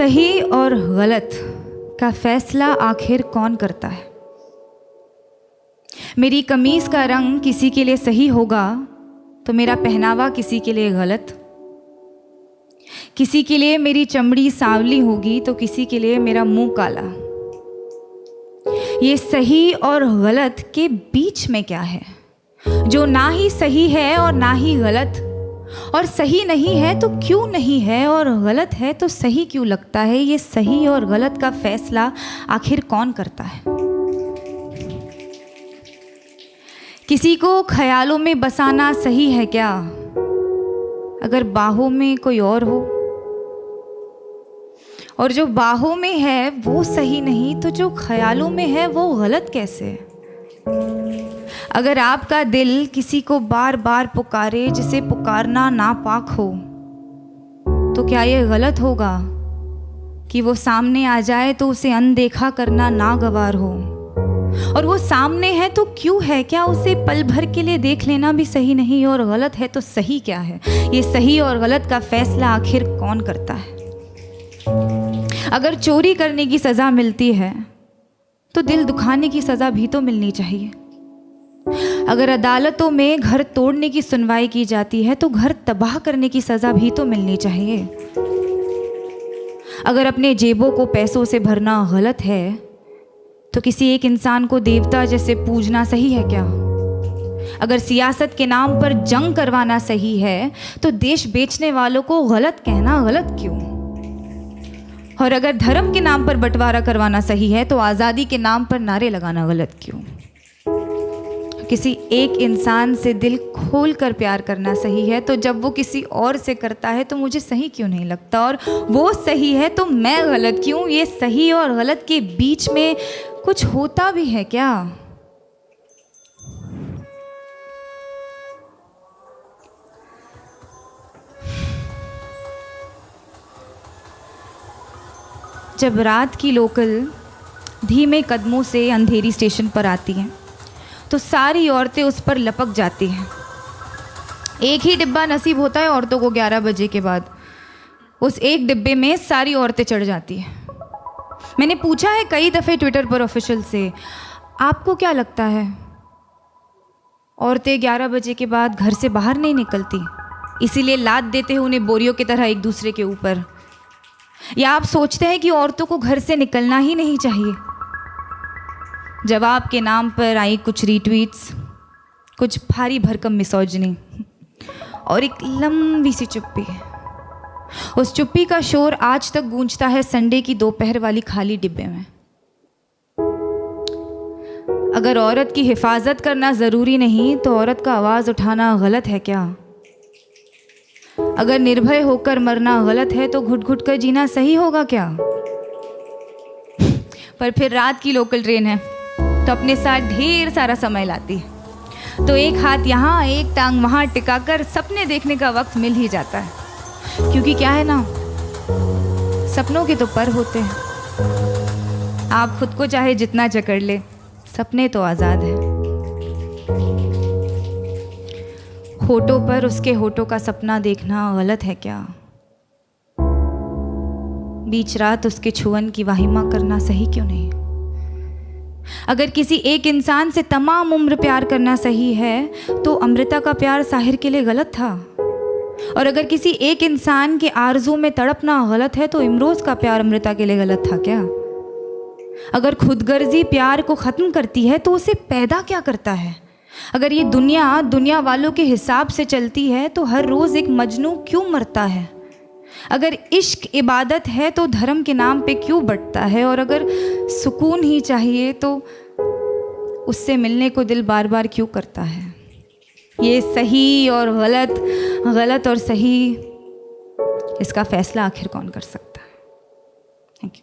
सही और गलत का फैसला आखिर कौन करता है? मेरी कमीज़ का रंग किसी के लिए सही होगा तो मेरा पहनावा किसी के लिए गलत। किसी के लिए मेरी चमड़ी सांवली होगी तो किसी के लिए मेरा मुंह काला। ये सही और गलत के बीच में क्या है, जो ना ही सही है और ना ही गलत, और सही नहीं है तो क्यों नहीं है, और गलत है तो सही क्यों लगता है? ये सही और गलत का फैसला आखिर कौन करता है? किसी को ख्यालों में बसाना सही है क्या, अगर बाहों में कोई और हो? और जो बाहों में है वो सही नहीं तो जो ख्यालों में है वो गलत कैसे? अगर आपका दिल किसी को बार बार पुकारे जिसे पुकारना नापाक हो, तो क्या ये गलत होगा कि वो सामने आ जाए तो उसे अनदेखा करना नागवार हो? और वो सामने है तो क्यों है? क्या उसे पल भर के लिए देख लेना भी सही नहीं? और गलत है तो सही क्या है? ये सही और गलत का फैसला आखिर कौन करता है? अगर चोरी करने की सज़ा मिलती है तो दिल दुखाने की सज़ा भी तो मिलनी चाहिए। अगर अदालतों में घर तोड़ने की सुनवाई की जाती है तो घर तबाह करने की सज़ा भी तो मिलनी चाहिए। अगर अपने जेबों को पैसों से भरना गलत है तो किसी एक इंसान को देवता जैसे पूजना सही है क्या? अगर सियासत के नाम पर जंग करवाना सही है तो देश बेचने वालों को गलत कहना गलत क्यों? और अगर धर्म के नाम पर बंटवारा करवाना सही है तो आज़ादी के नाम पर नारे लगाना गलत क्यों? किसी एक इंसान से दिल खोल कर प्यार करना सही है तो जब वो किसी और से करता है तो मुझे सही क्यों नहीं लगता? और वो सही है तो मैं गलत क्यों? ये सही और गलत के बीच में कुछ होता भी है क्या? जब रात की लोकल धीमे कदमों से अंधेरी स्टेशन पर आती हैं तो सारी औरतें उस पर लपक जाती हैं। एक ही डिब्बा नसीब होता है औरतों को 11 बजे के बाद। उस एक डिब्बे में सारी औरतें चढ़ जाती हैं। मैंने पूछा है कई दफ़े ट्विटर पर ऑफिशियल से, आपको क्या लगता है औरतें 11 बजे के बाद घर से बाहर नहीं निकलती, इसीलिए लाद देते हैं उन्हें बोरियों की तरह एक दूसरे के ऊपर? या आप सोचते हैं कि औरतों को घर से निकलना ही नहीं चाहिए? जवाब के नाम पर आई कुछ रीट्वीट्स, कुछ भारी भरकम मिसोजिनी और एक लंबी सी चुप्पी। उस चुप्पी का शोर आज तक गूंजता है संडे की दोपहर वाली खाली डिब्बे में। अगर औरत की हिफाजत करना ज़रूरी नहीं तो औरत का आवाज़ उठाना गलत है क्या? अगर निर्भय होकर मरना गलत है तो घुट घुट कर जीना सही होगा क्या? पर फिर रात की लोकल ट्रेन है तो अपने साथ ढेर सारा समय लाती है, तो एक हाथ यहाँ एक टांग वहाँ टिकाकर सपने देखने का वक्त मिल ही जाता है। क्योंकि क्या है ना, सपनों के तो पर होते हैं। आप खुद को चाहे जितना जकड़ ले, सपने तो आज़ाद हैं। होठों पर उसके होठों का सपना देखना गलत है क्या? बीच रात उसके छुअन की वाहिमा करना सही क्यों नहीं? अगर किसी एक इंसान से तमाम उम्र प्यार करना सही है तो अमृता का प्यार साहिर के लिए गलत था। और अगर किसी एक इंसान के आरज़ू में तड़पना गलत है तो इमरोज़ का प्यार अमृता के लिए गलत था क्या? अगर खुदगर्जी प्यार को ख़त्म करती है तो उसे पैदा क्या करता है? अगर ये दुनिया वालों के हिसाब से चलती है तो हर रोज़ एक मजनू क्यों मरता है? अगर इश्क इबादत है तो धर्म के नाम पे क्यों बंटता है? और अगर सुकून ही चाहिए तो उससे मिलने को दिल बार बार क्यों करता है? ये सही और गलत, गलत और सही, इसका फैसला आखिर कौन कर सकता है? Thank you.